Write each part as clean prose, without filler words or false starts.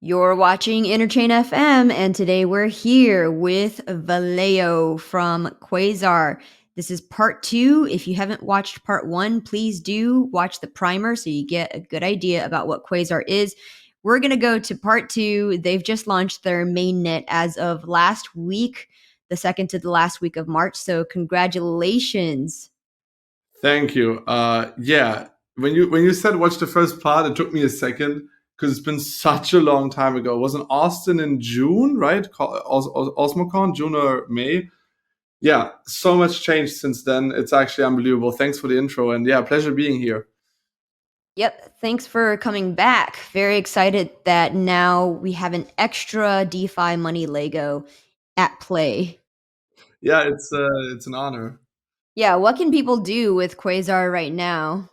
You're watching Interchain FM, and today we're here with Vallejo from Quasar. This is part 2. If you haven't watched part 1, please do watch the primer so you get a good idea about what Quasar is. We're going to go to part 2. They've just launched their mainnet as of last week, the second to the last week of March. So congratulations. Thank you. Yeah, when you said watch the first part, it took me a second because it's been such a long time ago. It was in Austin in June, right? Osmocon, June or May. Yeah, so much changed since then. It's actually unbelievable. Thanks for the intro, and yeah, pleasure being here. Yep. Thanks for coming back. Very excited that now we have an extra DeFi money Lego at play. Yeah, it's an honor. Yeah. What can people do with Quasar right now?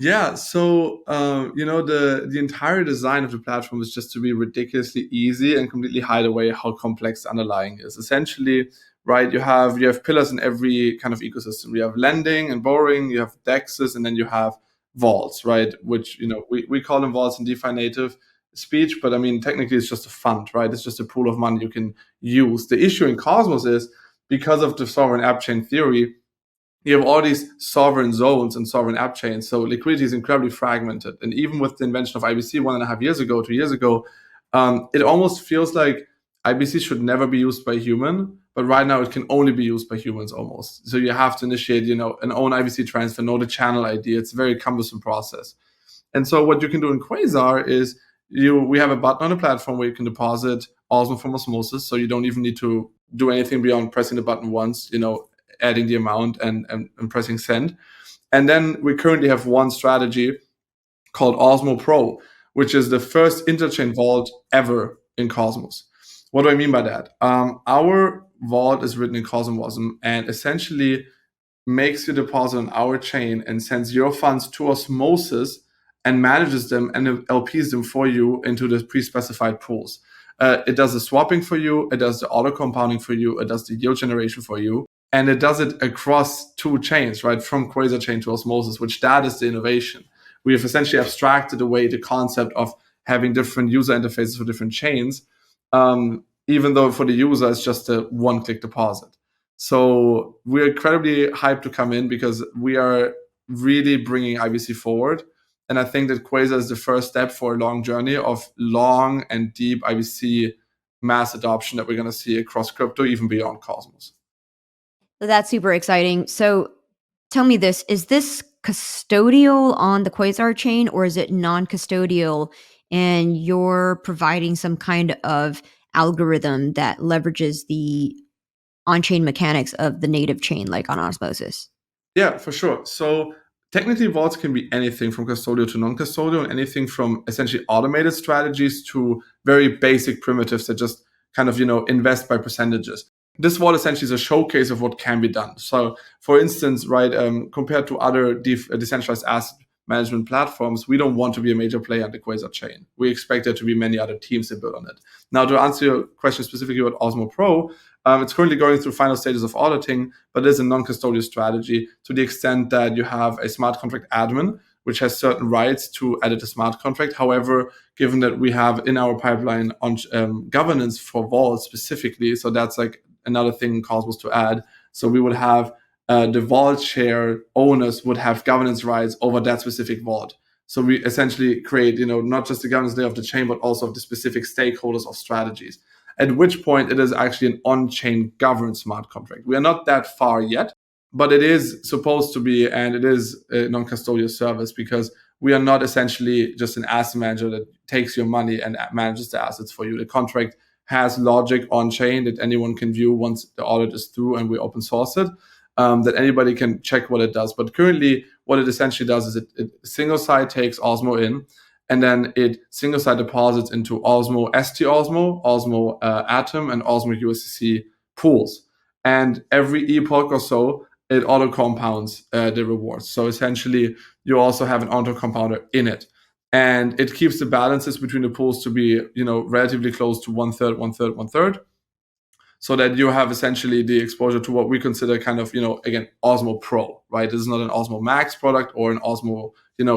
Yeah, so the entire design of the platform is just to be ridiculously easy and completely hide away how complex the underlying is. Essentially, right, you have pillars in every kind of ecosystem. You have lending and borrowing, you have dexes, and then you have vaults, right? Which we call them vaults in DeFi native speech, but I mean technically it's just a fund, right? It's just a pool of money you can use. The issue in Cosmos is because of the sovereign app chain theory you have all these sovereign zones and sovereign app chains. So liquidity is incredibly fragmented. And even with the invention of IBC 1.5 years ago, 2 years ago, it almost feels like IBC should never be used by human, but right now it can only be used by humans almost. So you have to initiate, an own IBC transfer, know the channel ID. It's a very cumbersome process. And so what you can do in Quasar is we have a button on the platform where you can deposit Osmo from Osmosis. So you don't even need to do anything beyond pressing the button once, adding the amount and pressing send. And then we currently have one strategy called Osmo Pro, which is the first interchain vault ever in Cosmos. What do I mean by that? Our vault is written in Cosmosm and essentially makes you deposit on our chain and sends your funds to Osmosis and manages them and LPs them for you into the pre-specified pools. It does the swapping for you, it does the auto compounding for you, it does the yield generation for you, and it does it across two chains, right? From Quasar chain to Osmosis, which that is the innovation. We have essentially abstracted away the concept of having different user interfaces for different chains, even though for the user it's just a one-click deposit. So we're incredibly hyped to come in because we are really bringing IBC forward. And I think that Quasar is the first step for a long journey of long and deep IBC mass adoption that we're going to see across crypto, even beyond Cosmos. That's super exciting. So tell me this, is this custodial on the Quasar chain or is it non-custodial and you're providing some kind of algorithm that leverages the on-chain mechanics of the native chain like on Osmosis? Yeah, for sure. So technically vaults can be anything from custodial to non-custodial, and anything from essentially automated strategies to very basic primitives that just kind of, invest by percentages. This vault essentially is a showcase of what can be done. So for instance, right, compared to other decentralized asset management platforms, we don't want to be a major player on the Quasar chain. We expect there to be many other teams that build on it. Now, to answer your question specifically about Osmo Pro, it's currently going through final stages of auditing, but it is a non-custodial strategy to the extent that you have a smart contract admin, which has certain rights to edit a smart contract. However, given that we have in our pipeline on governance for vaults specifically, so that's like another thing in Cosmos to add. So we would have the vault share owners would have governance rights over that specific vault. So we essentially create, not just the governance layer of the chain, but also of the specific stakeholders of strategies. At which point it is actually an on-chain governed smart contract. We are not that far yet, but it is supposed to be, and it is a non-custodial service because we are not essentially just an asset manager that takes your money and manages the assets for you. The contract has logic on-chain that anyone can view once the audit is through and we open source it, that anybody can check what it does. But currently, what it essentially does is it single side takes Osmo in, and then it single side deposits into Osmo ST Osmo, Osmo Atom, and Osmo USDC pools. And every epoch or so, it auto compounds the rewards. So essentially, you also have an auto compounder in it. And it keeps the balances between the pools to be, relatively close to 1/3, 1/3, 1/3, so that you have essentially the exposure to what we consider kind of, again, Osmo Pro, right? This is not an Osmo Max product or an Osmo,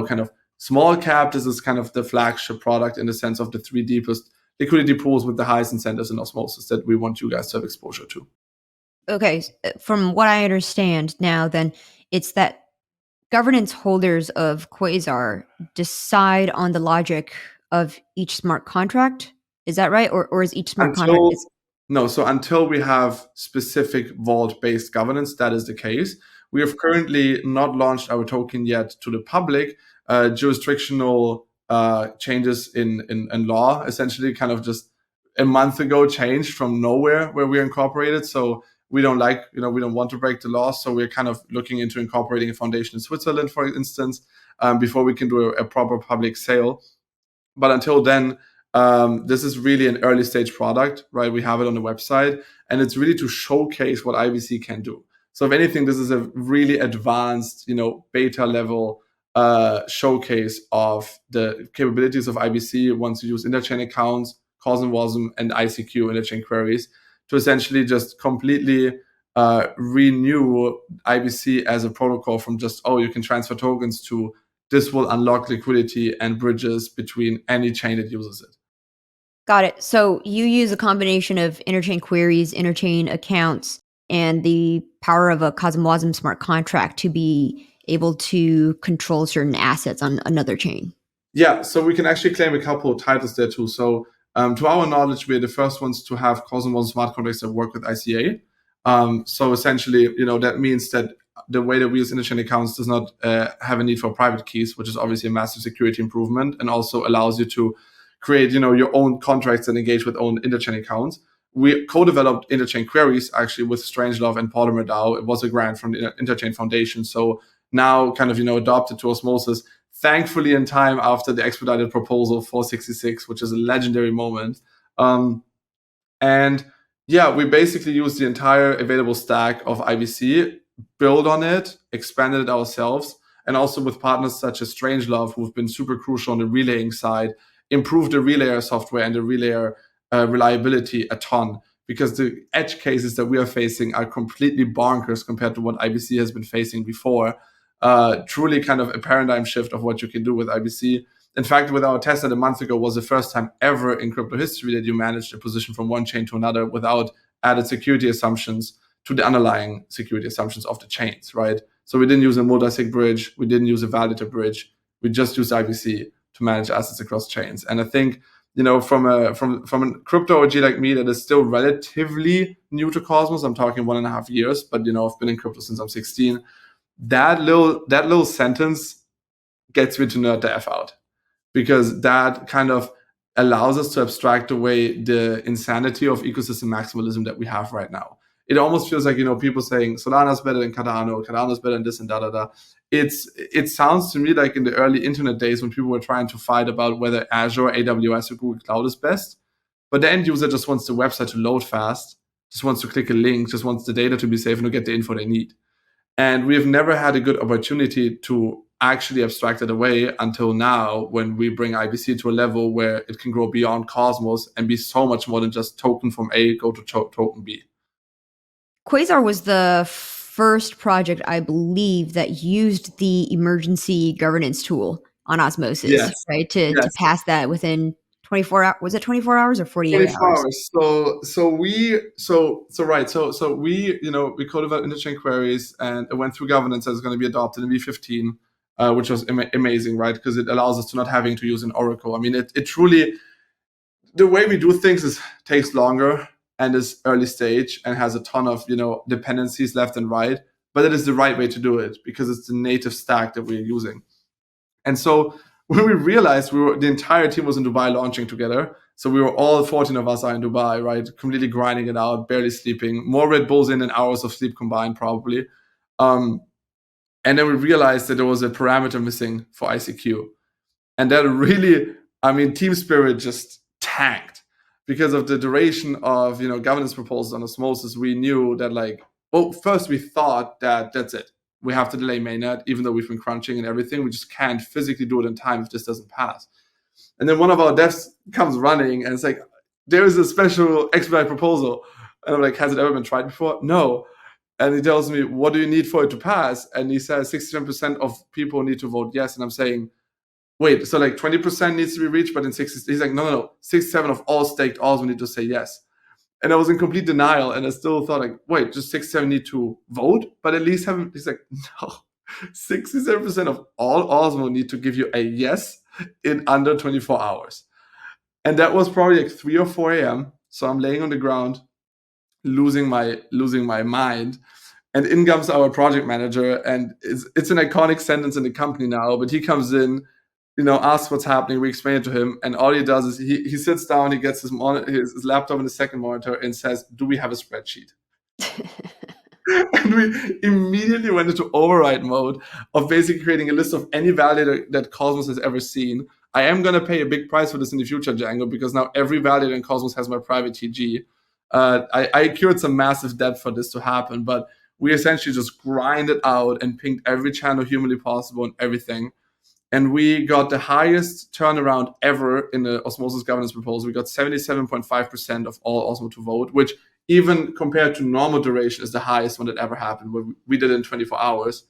kind of small cap. This is kind of the flagship product in the sense of the three deepest liquidity pools with the highest incentives in Osmosis that we want you guys to have exposure to. Okay, from what I understand now, then it's that governance holders of Quasar decide on the logic of each smart contract. Is that right? Or is each smart contract Until is No, so until we have specific vault-based governance, that is the case. We have currently not launched our token yet to the public. Jurisdictional changes in law essentially kind of just a month ago changed from nowhere where we're incorporated. So we don't we don't want to break the law. So we're kind of looking into incorporating a foundation in Switzerland, for instance, before we can do a proper public sale. But until then, this is really an early stage product, right? We have it on the website, and it's really to showcase what IBC can do. So if anything, this is a really advanced, beta level showcase of the capabilities of IBC once you use Interchain accounts, Cosm, and ICQ interchain queries to essentially just completely renew IBC as a protocol from just, you can transfer tokens to this will unlock liquidity and bridges between any chain that uses it. got it. So you use a combination of interchain queries, interchain accounts, and the power of a Cosm smart contract to be able to control certain assets on another chain. Yeah, so we can actually claim a couple of titles there too. So to our knowledge, we're the first ones to have Cosm smart contracts that work with ICA. So essentially, that means that the way that we use interchain accounts does not have a need for private keys, which is obviously a massive security improvement, and also allows you to create, your own contracts and engage with own interchain accounts. We co-developed interchain queries actually with Strangelove and Polymer DAO. It was a grant from the Interchain Foundation. So now kind of, adopted to Osmosis, thankfully in time after the expedited proposal 466, which is a legendary moment. And yeah, we basically use the entire available stack of IBC, build on it, expanded it ourselves, and also with partners such as Strangelove, who've been super crucial on the relaying side, improved the relayer software and the relayer reliability a ton, because the edge cases that we are facing are completely bonkers compared to what IBC has been facing before. Truly kind of a paradigm shift of what you can do with IBC. In fact, with our testnet a month ago was the first time ever in crypto history that you managed a position from one chain to another without added security assumptions to the underlying security assumptions of the chains, right? So we didn't use a multi-sig bridge, we didn't use a validator bridge, we just used IBC to manage assets across chains. And I think, from a crypto OG like me that is still relatively new to Cosmos, I'm talking 1.5 years, but I've been in crypto since I'm 16. That little sentence gets me to nerd the F out, because that kind of allows us to abstract away the insanity of ecosystem maximalism that we have right now. It almost feels like, people saying Solana's better than Cardano's better than this and da. It sounds to me like in the early internet days when people were trying to fight about whether Azure, AWS, or Google Cloud is best. But the end user just wants the website to load fast, just wants to click a link, just wants the data to be safe and to get the info they need. And we've never had a good opportunity to actually abstract it away until now, when we bring IBC to a level where it can grow beyond Cosmos and be so much more than just token from A go to token B. Quasar was the first project, I believe, that used the emergency governance tool on Osmosis, Yes. right? To pass that within 24 hours. Was it 24 hours or 48 24 hours? hours. So we we co-developed interchain queries, and it went through governance as going to be adopted in V15, which was amazing, right? Because it allows us to not having to use an oracle. I mean, it truly, the way we do things takes longer and is early stage and has a ton of dependencies left and right, but it is the right way to do it because it's the native stack that we're using. And so when we realized the entire team was in Dubai launching together, so we were all 14 of us are in Dubai, right? Completely grinding it out, barely sleeping, more Red Bulls in than hours of sleep combined, probably. And then we realized that there was a parameter missing for ICQ. And that really, team spirit just tanked because of the duration of, governance proposals on Osmosis. We knew that first we thought that that's it. We have to delay mainnet, even though we've been crunching and everything. We just can't physically do it in time if this doesn't pass. And then one of our devs comes running and it's like, there is a special expedite proposal. And I'm like, has it ever been tried before? No. And he tells me, what do you need for it to pass? And he says 67% of people need to vote yes. And I'm saying, wait, so like 20% needs to be reached, but in 60, he's like, no, 67 of all staked also need to say yes. And I was in complete denial, and I still thought like, wait, just 67 need to vote, but at least have. He's like, no, 67% of all Osmo need to give you a yes in under 24 hours. And that was probably like 3 or 4 a.m. So I'm laying on the ground, losing my mind. And in comes our project manager, and it's an iconic sentence in the company now, but he comes in, asks what's happening. We explain it to him, and all he does is he sits down, he gets his laptop in the second monitor, and says, "Do we have a spreadsheet?" And we immediately went into override mode of basically creating a list of any validator that Cosmos has ever seen. I am going to pay a big price for this in the future, Django, because now every validator in Cosmos has my private TG. I incurred some massive debt for this to happen, but we essentially just grinded out and pinged every channel humanly possible and everything. And we got the highest turnaround ever in the Osmosis governance proposal. We got 77.5% of all Osmo to vote, which even compared to normal duration is the highest one that ever happened, where we did it in 24 hours.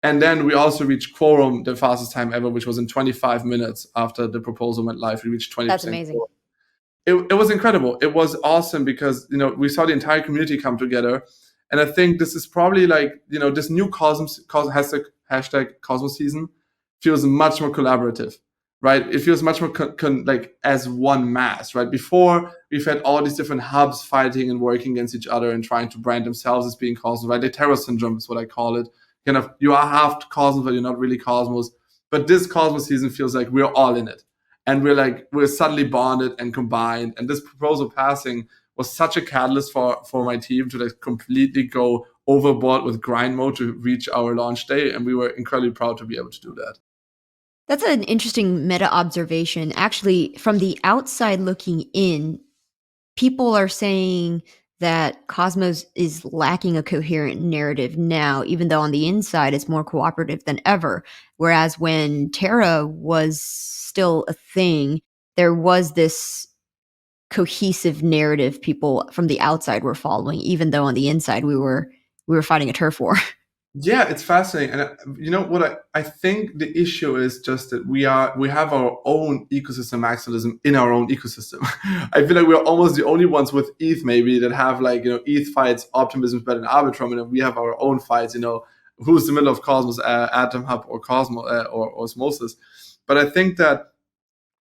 And then we also reached quorum, the fastest time ever, which was in 25 minutes after the proposal went live. We reached 20%. That's amazing. Quorum. It was incredible. It was awesome because, we saw the entire community come together. And I think this is probably like, this new hashtag Cosmos season feels much more collaborative, right? It feels much more like as one mass, right? Before, we've had all these different hubs fighting and working against each other and trying to brand themselves as being Cosmos, right? The terror syndrome is what I call it. Kind of, you are half Cosmos, but you're not really Cosmos. But this Cosmos season feels like we're all in it. And we're suddenly bonded and combined. And this proposal passing was such a catalyst for my team to like completely go overboard with grind mode to reach our launch day. And we were incredibly proud to be able to do that. That's an interesting meta observation. Actually, from the outside looking in, people are saying that Cosmos is lacking a coherent narrative now, even though on the inside it's more cooperative than ever. Whereas when Terra was still a thing, there was this cohesive narrative people from the outside were following, even though on the inside we were fighting a turf war. Yeah, it's fascinating. And you know what I think the issue is just that we have our own ecosystem maximalism in our own ecosystem. I feel like we're almost the only ones with ETH maybe that have like, ETH fights optimism is better than Arbitrum, and then we have our own fights, who's the middle of Cosmos, Atom Hub or Cosmos or Osmosis. But I think that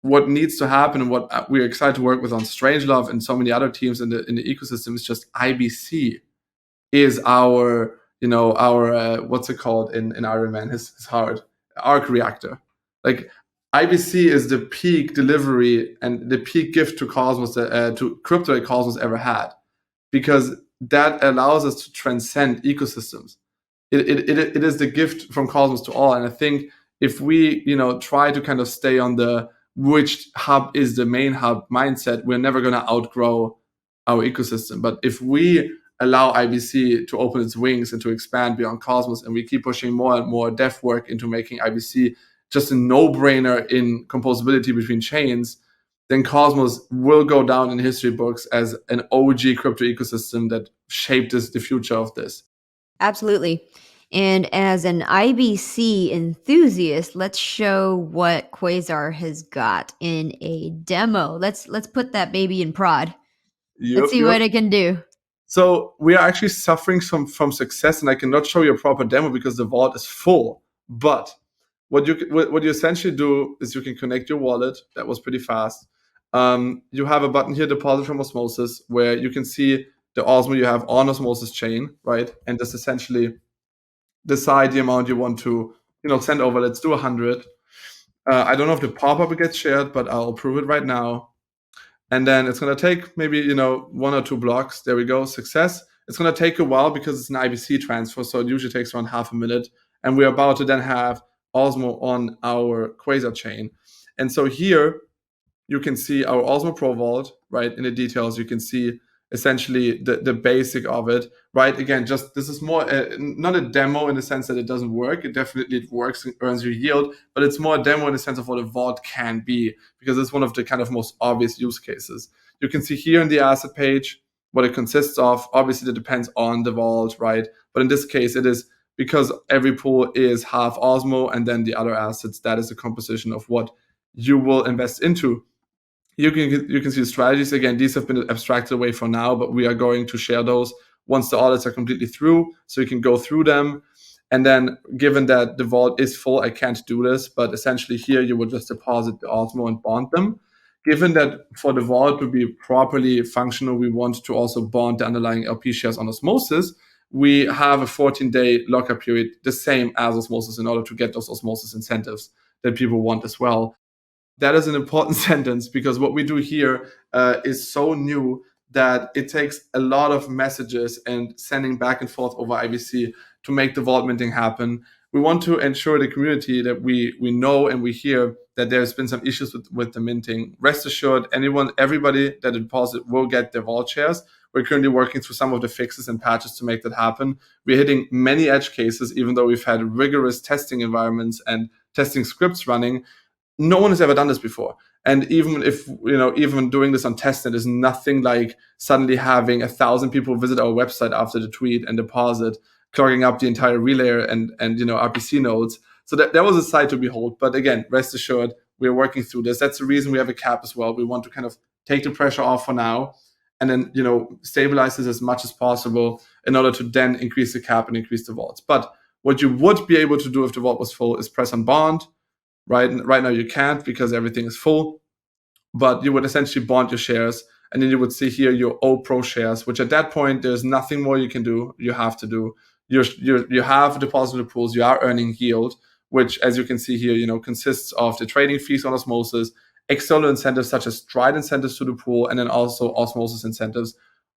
what needs to happen and what we're excited to work with on Strangelove and so many other teams in the ecosystem is just IBC is our what's it called in Iron Man, his heart, arc reactor. Like IBC is the peak delivery and the peak gift to Cosmos to crypto that Cosmos ever had, because that allows us to transcend ecosystems. It is the gift from Cosmos to all. And I think if we try to kind of stay on the which hub is the main hub mindset, we're never going to outgrow our ecosystem. But if we allow IBC to open its wings and to expand beyond Cosmos, and we keep pushing more and more dev work into making IBC just a no-brainer in composability between chains, then Cosmos will go down in history books as an OG crypto ecosystem that shaped the future of this. Absolutely. And as an IBC enthusiast, let's show what Quasar has got in a demo. Let's put that baby in prod. Let's see what it can do. So we are actually suffering from success, and I cannot show you a proper demo because the vault is full. But what you essentially do is you can connect your wallet. That was pretty fast. You have a button here, deposit from Osmosis, where you can see the Osmo you have on Osmosis chain, right? And just essentially decide the amount you want to send over. Let's do 100. I don't know if the pop-up gets shared, but I'll prove it right now. And then it's going to take maybe 1 or 2 blocks. There we go, success. It's going to take a while because it's an IBC transfer, so it usually takes around half a minute. And we're about to then have Osmo on our Quasar chain. And so here you can see our Osmo Pro vault, right? In the details, you can see essentially the basic of it, right? Again, just this is more not a demo in the sense that it doesn't work. It works and earns you yield, but it's more a demo in the sense of what a vault can be, because it's one of the kind of most obvious use cases. You can see here in the asset page what it consists of. Obviously, that depends on the vault, right? But in this case, it is because every pool is half Osmo, and then the other assets, that is the composition of what you will invest into. You can see the strategies. Again, these have been abstracted away for now, but we are going to share those once the audits are completely through, so you can go through them. And then, given that the vault is full, I can't do this, but essentially here you would just deposit the Osmo and bond them. Given that for the vault to be properly functional, we want to also bond the underlying LP shares on Osmosis. We have a 14-day lockup period, the same as Osmosis, in order to get those Osmosis incentives that people want as well. That is an important sentence, because what we do here is so new that it takes a lot of messages and sending back and forth over IBC to make the vault minting happen. We want to ensure the community that we know and we hear that there's been some issues with the minting. Rest assured, everybody that deposit will get their vault shares. We're currently working through some of the fixes and patches to make that happen. We're hitting many edge cases, even though we've had rigorous testing environments and testing scripts running. No one has ever done this before. And even if, even doing this on testnet is nothing like suddenly having 1,000 people visit our website after the tweet and deposit, clogging up the entire relayer and RPC nodes. So that was a sight to behold. But again, rest assured, we're working through this. That's the reason we have a cap as well. We want to kind of take the pressure off for now, and then, stabilize this as much as possible in order to then increase the cap and increase the vaults. But what you would be able to do if the vault was full is press on bond. Right now you can't, because everything is full, but you would essentially bond your shares, and then you would see here your O Pro shares, which at that point there's nothing more you can do. You have to do you have deposited pools. You are earning yield, which, as you can see here, consists of the trading fees on Osmosis, external incentives such as stride incentives to the pool, and then also Osmosis incentives.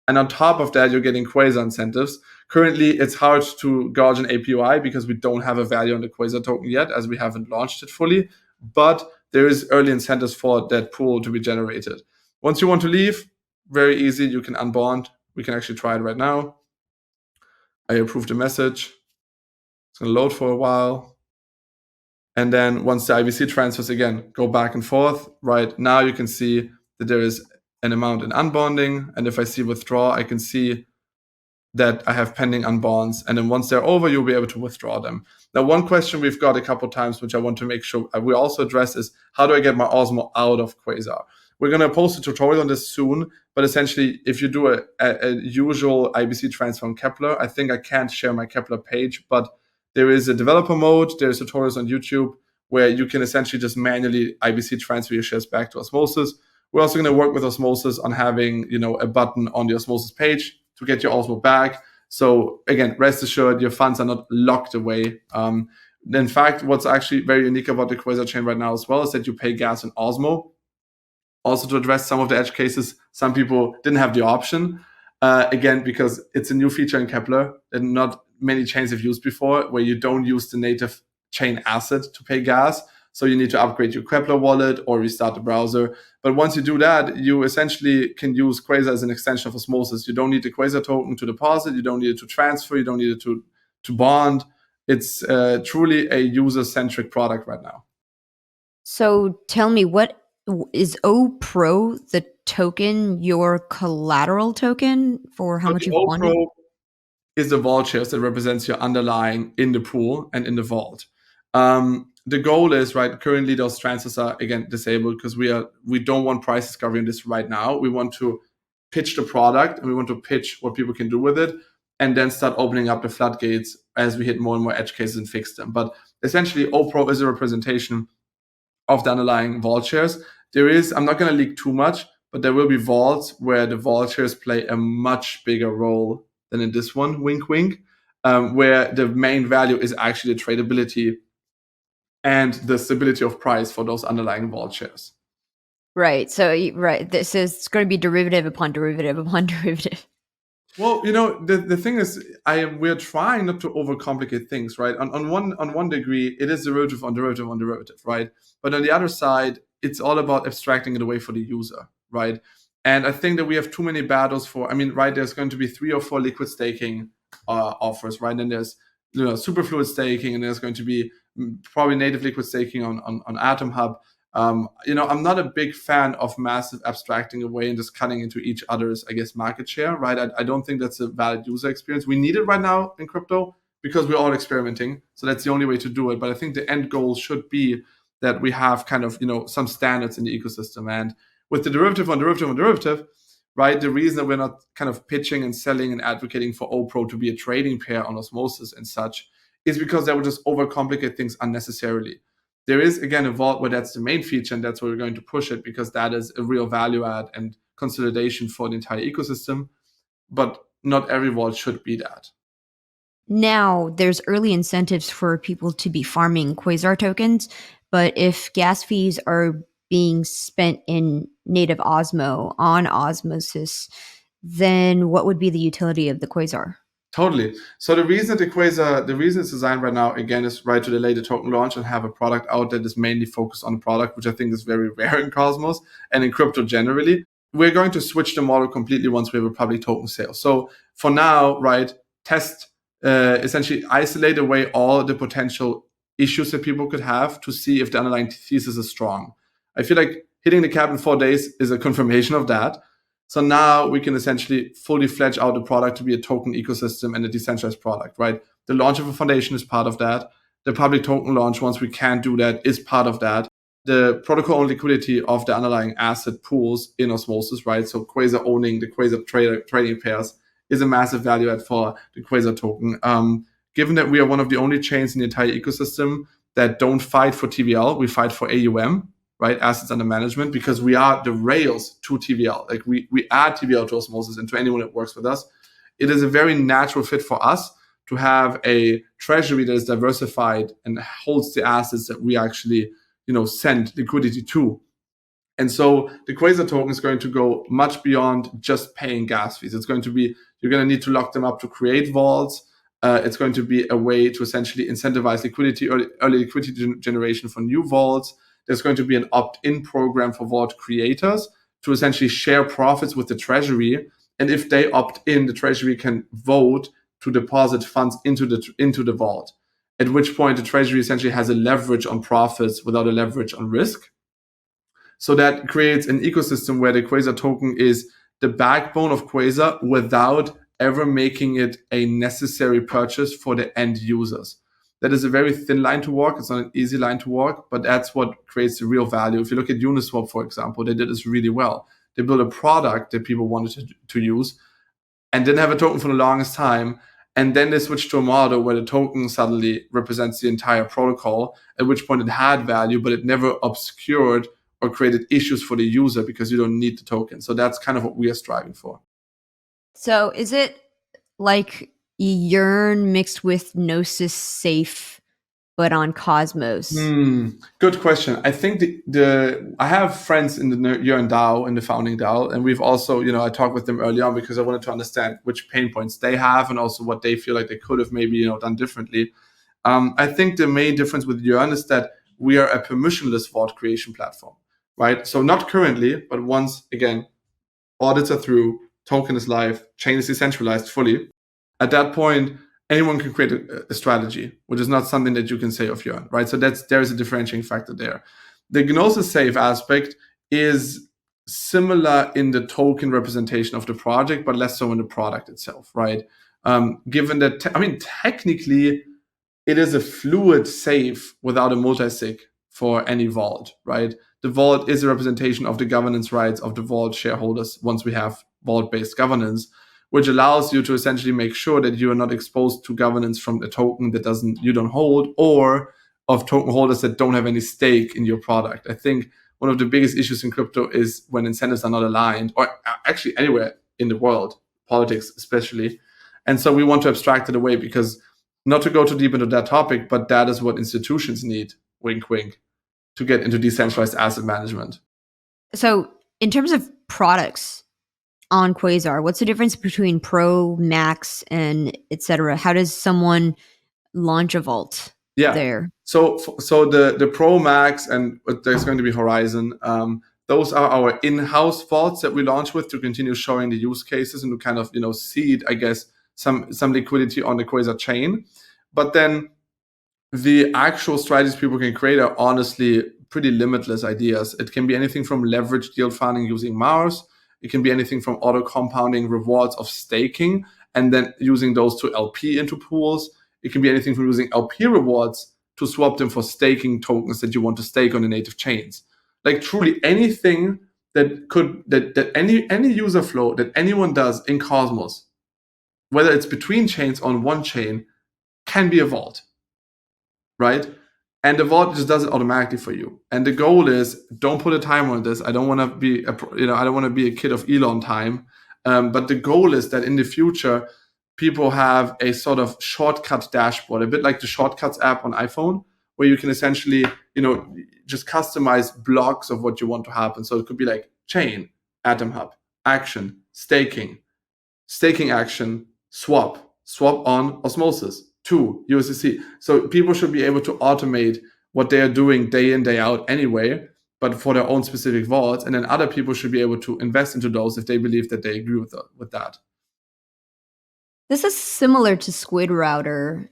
And on top of that, you're getting Quasar incentives. Currently, it's hard to gauge an APY because we don't have a value on the Quasar token yet, as we haven't launched it fully. But there is early incentives for that pool to be generated. Once you want to leave, very easy. You can unbond. We can actually try it right now. I approve the message. It's going to load for a while. And then once the IBC transfers, again, go back and forth. Right now, you can see that there is an amount in unbonding. And if I see withdraw, I can see that I have pending unbonds. And then once they're over, you'll be able to withdraw them. Now, one question we've got a couple times, which I want to make sure we also address, is how do I get my Osmo out of Quasar? We're going to post a tutorial on this soon, but essentially, if you do a usual IBC transfer on Kepler, I think I can't share my Kepler page, but there is a developer mode, there's tutorials on YouTube where you can essentially just manually IBC transfer your shares back to Osmosis. We're also going to work with Osmosis on having, a button on the Osmosis page to get your Osmo back. So again, rest assured, your funds are not locked away. In fact, what's actually very unique about the Quasar chain right now as well is that you pay gas in Osmo. Also, to address some of the edge cases, some people didn't have the option. Again, because it's a new feature in Kepler that not many chains have used before, where you don't use the native chain asset to pay gas. So you need to upgrade your Kepler wallet or restart the browser. But once you do that, you essentially can use Quasar as an extension of Osmosis. You don't need the Quasar token to deposit. You don't need it to transfer. You don't need it to bond. It's truly a user-centric product right now. So tell me, what is O Pro the token, your collateral token for how much you've O bonded? Pro is the vault shares that represents your underlying in the pool and in the vault. The goal is, right, currently those transfers are, again, disabled because we don't want price discovery in this right now. We want to pitch the product and we want to pitch what people can do with it, and then start opening up the floodgates as we hit more and more edge cases and fix them. But essentially, O Pro is a representation of the underlying vault shares. I'm not going to leak too much, but there will be vaults where the vault shares play a much bigger role than in this one, wink, wink, where the main value is actually the tradability and the stability of price for those underlying vault shares. Right. So, right. This is going to be derivative upon derivative upon derivative. Well, the thing is, we're trying not to overcomplicate things, right? On one degree, it is derivative on derivative on derivative, right? But on the other side, it's all about abstracting it away for the user, right? And I think that we have too many battles right? There's going to be 3 or 4 liquid staking offers, right? And there's superfluid staking, and there's going to be probably native liquid staking on Atom Hub. I'm not a big fan of massive abstracting away and just cutting into each other's, I guess, market share, right? I don't think that's a valid user experience. We need it right now in crypto because we're all experimenting. So that's the only way to do it. But I think the end goal should be that we have kind of, some standards in the ecosystem. And with the derivative on derivative on derivative, right, the reason that we're not kind of pitching and selling and advocating for OPro to be a trading pair on Osmosis and such is because that would just overcomplicate things unnecessarily. There is, again, a vault where that's the main feature, and that's where we're going to push it, because that is a real value add and consolidation for the entire ecosystem. But not every vault should be that. Now, there's early incentives for people to be farming Quasar tokens, but if gas fees are being spent in native Osmo on Osmosis, then what would be the utility of the Quasar? Totally. So the reason it's designed right now, again, is right to delay the token launch and have a product out that is mainly focused on the product, which I think is very rare in Cosmos and in crypto generally. We're going to switch the model completely once we have a public token sale. So for now, right, test, essentially isolate away all the potential issues that people could have to see if the underlying thesis is strong. I feel like hitting the cap in 4 days is a confirmation of that. So now we can essentially fully fledge out the product to be a token ecosystem and a decentralized product, right? The launch of a foundation is part of that. The public token launch, once we can do that, is part of that. The protocol owned liquidity of the underlying asset pools in Osmosis, right? So Quasar owning the Quasar trading pairs is a massive value add for the Quasar token. Given that we are one of the only chains in the entire ecosystem that don't fight for TVL, we fight for AUM, right? Assets under management, because we are the rails to TVL. Like we add TVL to Osmosis and to anyone that works with us. It is a very natural fit for us to have a treasury that is diversified and holds the assets that we actually, send liquidity to. And so the Quasar token is going to go much beyond just paying gas fees. It's going to be, you're going to need to lock them up to create vaults. It's going to be a way to essentially incentivize liquidity, early liquidity generation for new vaults. There's going to be an opt-in program for vault creators to essentially share profits with the treasury. And if they opt in, the treasury can vote to deposit funds into the vault, at which point the treasury essentially has a leverage on profits without a leverage on risk. So that creates an ecosystem where the Quasar token is the backbone of Quasar without ever making it a necessary purchase for the end users. That is a very thin line to walk. It's not an easy line to walk, but that's what creates the real value. If you look at Uniswap, for example, they did this really well. They built a product that people wanted to use and didn't have a token for the longest time. And then they switched to a model where the token suddenly represents the entire protocol, at which point it had value, but it never obscured or created issues for the user because you don't need the token. So that's kind of what we are striving for. So is it like Yearn mixed with Gnosis Safe, but on Cosmos? Good question. I think I have friends in the Yearn DAO, in the founding DAO, and we've also, I talked with them early on because I wanted to understand which pain points they have and also what they feel like they could have maybe, done differently. I think the main difference with Yearn is that we are a permissionless vault creation platform, right? So not currently, but once again, audits are through, token is live, chain is decentralized fully. At that point, anyone can create a strategy, which is not something that you can say of Yearn, right? So there is a differentiating factor there. The Gnosis Safe aspect is similar in the token representation of the project, but less so in the product itself, right? Given that, technically, it is a fluid safe without a multi-sig for any vault, right? The vault is a representation of the governance rights of the vault shareholders once we have vault-based governance, which allows you to essentially make sure that you are not exposed to governance from a token that you don't hold, or of token holders that don't have any stake in your product. I think one of the biggest issues in crypto is when incentives are not aligned, or actually anywhere in the world, politics especially. And so we want to abstract it away, because not to go too deep into that topic, but that is what institutions need, wink, wink, to get into decentralized asset management. So in terms of products on Quasar, what's the difference between Pro, Max, and etc.? How does someone launch a vault there? So the Pro, Max, and there's going to be Horizon. Those are our in-house vaults that we launch with to continue showing the use cases and to kind of seed, I guess, some liquidity on the Quasar chain. But then the actual strategies people can create are honestly pretty limitless ideas. It can be anything from leveraged yield funding using Mars. It can be anything from auto compounding rewards of staking and then using those to LP into pools. It can be anything from using LP rewards to swap them for staking tokens that you want to stake on the native chains. Like truly anything that any user flow that anyone does in Cosmos, whether it's between chains on one chain, can be a vault, right? And the vault just does it automatically for you. And the goal is, don't put a timer on this. I don't want to be I don't want to be a kid of Elon time. But the goal is that in the future, people have a sort of shortcut dashboard, a bit like the Shortcuts app on iPhone, where you can essentially, just customize blocks of what you want to happen. So it could be like chain, Atom Hub, action, staking action, swap on Osmosis, 2 USDC. So people should be able to automate what they are doing day in, day out anyway, but for their own specific vaults. And then other people should be able to invest into those if they believe that they agree with that. This is similar to Squid Router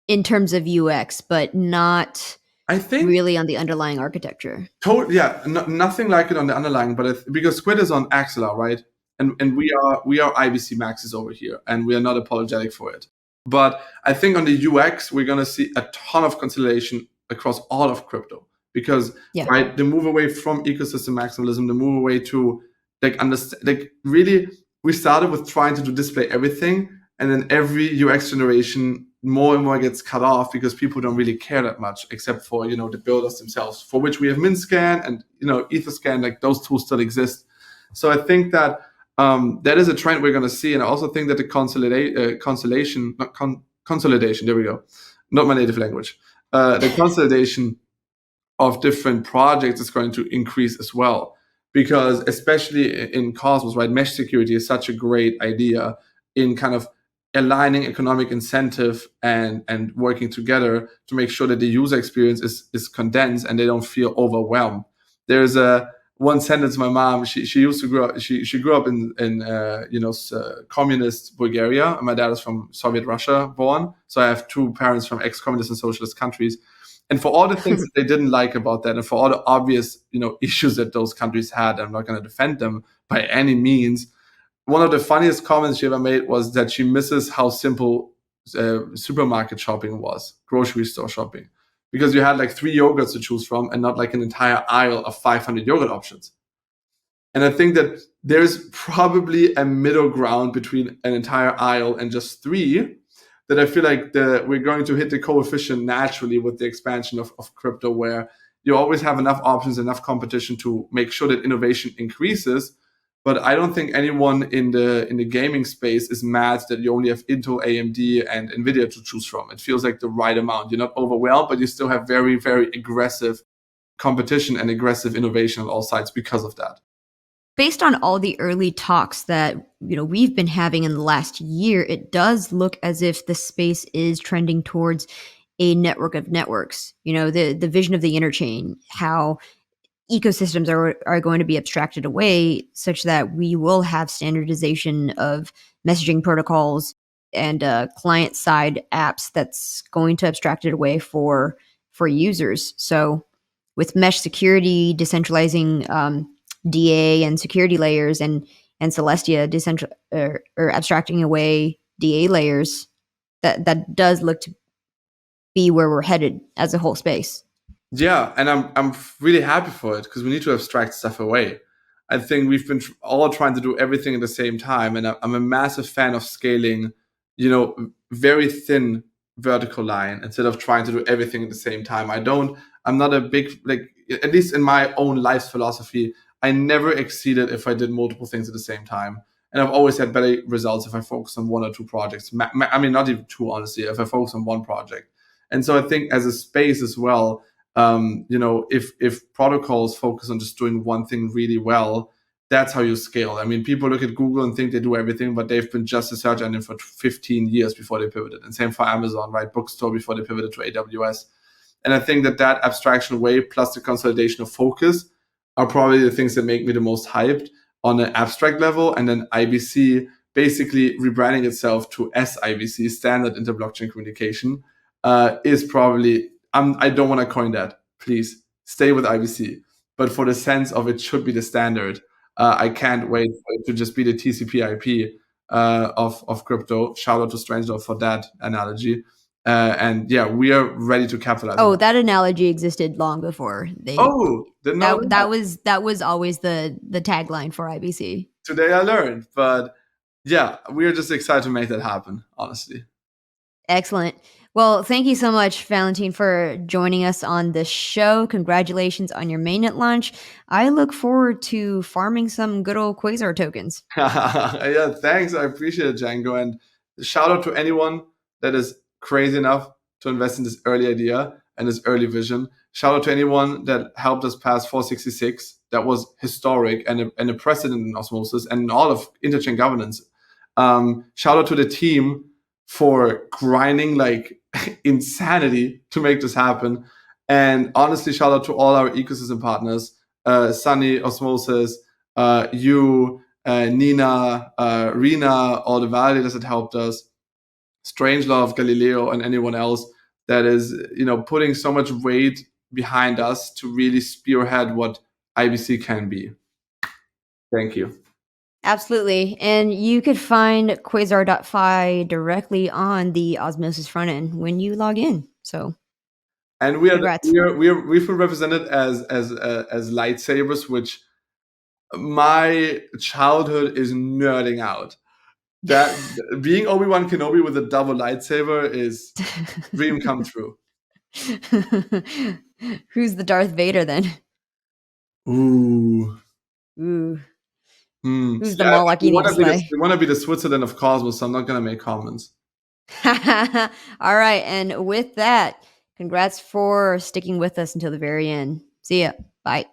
in terms of UX, but not really on the underlying architecture. Nothing like it on the underlying, but because Squid is on Axelar, right? And we are IBC maxes over here, and we are not apologetic for it. But I think on the UX, we're going to see a ton of consolidation across all of crypto, because right, the move away from ecosystem maximalism, the move away to really, we started with trying to display everything, and then every UX generation more and more gets cut off because people don't really care that much, except for the builders themselves, for which we have MintScan and Etherscan. Like those tools still exist. So I think that that is a trend we're going to see, and I also think that the consolidation. There we go, not my native language. The consolidation of different projects is going to increase as well, because especially in Cosmos, right, mesh security is such a great idea in kind of aligning economic incentive and working together to make sure that the user experience is condensed and they don't feel overwhelmed. There's one sentence my mom, she used to grow up, she grew up in communist Bulgaria, and my dad is from Soviet Russia born, so I have 2 parents from ex-communist and socialist countries. And for all the things that they didn't like about that, and for all the obvious issues that those countries had, I'm not going to defend them by any means. One of the funniest comments she ever made was that she misses how simple supermarket shopping was, grocery store shopping, because you had like 3 yogurts to choose from and not like an entire aisle of 500 yogurt options. And I think that there's probably a middle ground between an entire aisle and just 3, that I feel like we're going to hit the coefficient naturally with the expansion of crypto, where you always have enough options, enough competition to make sure that innovation increases. But I don't think anyone in the gaming space is mad that you only have Intel, AMD, and Nvidia to choose from. It feels like the right amount. You're not overwhelmed, but you still have very, very aggressive competition and aggressive innovation on all sides because of that. Based on all the early talks that we've been having in the last year, it does look as if the space is trending towards a network of networks. The vision of the interchain, how ecosystems are going to be abstracted away such that we will have standardization of messaging protocols and client-side apps that's going to abstract it away for users. So with mesh security, decentralizing DA and security layers, and Celestia or abstracting away DA layers, that does look to be where we're headed as a whole space. Yeah, and I'm really happy for it, because we need to abstract stuff away. I think we've been all trying to do everything at the same time, and I'm a massive fan of scaling, very thin vertical line instead of trying to do everything at the same time. I'm not a big, at least in my own life's philosophy, I never exceeded if I did multiple things at the same time. And I've always had better results if I focus on 1 or 2 projects. I mean, not even 2, honestly, if I focus on 1 project. And so I think as a space as well, if protocols focus on just doing one thing really well, that's how you scale. I mean, people look at Google and think they do everything, but they've been just a search engine for 15 years before they pivoted. And same for Amazon, right? Bookstore before they pivoted to AWS. And I think that abstraction away plus the consolidation of focus are probably the things that make me the most hyped on an abstract level. And then IBC basically rebranding itself to SIBC, Standard Inter-Blockchain Communication, is probably, I don't want to coin that. Please stay with IBC. But for the sense of it should be the standard, I can't wait for it to just be the TCP IP of crypto. Shout out to Strangelove for that analogy. And yeah, we are ready to capitalize on Oh, that. that analogy existed long before they. Oh, didn't know That was always the tagline for IBC. Today I learned, but yeah, we are just excited to make that happen, honestly. Excellent. Well, thank you so much, Valentine, for joining us on this show. Congratulations on your mainnet launch. I look forward to farming some good old Quasar tokens. Yeah, thanks. I appreciate it, Django. And shout out to anyone that is crazy enough to invest in this early idea and this early vision. Shout out to anyone that helped us pass 466. That was historic and a precedent in Osmosis and in all of interchain governance. Shout out to the team for grinding like insanity to make this happen. And honestly, shout out to all our ecosystem partners, Sunny, Osmosis, you, Nina, Rina, all the validators that helped us, Strangelove, Galileo, and anyone else that is, putting so much weight behind us to really spearhead what IBC can be. Thank you. Absolutely. And you could find Quasar.fi directly on the Osmosis front end when you log in. So, and congrats. we feel represented as lightsabers, which my childhood is nerding out. That being Obi-Wan Kenobi with a double lightsaber is dream come true. Who's the Darth Vader then? Ooh. Ooh. Hmm. Who's the Yeah, Moloch you need to slay? we want to be the Switzerland of Cosmos, so I'm not going to make comments. All right. And with that, congrats for sticking with us until the very end. See ya. Bye.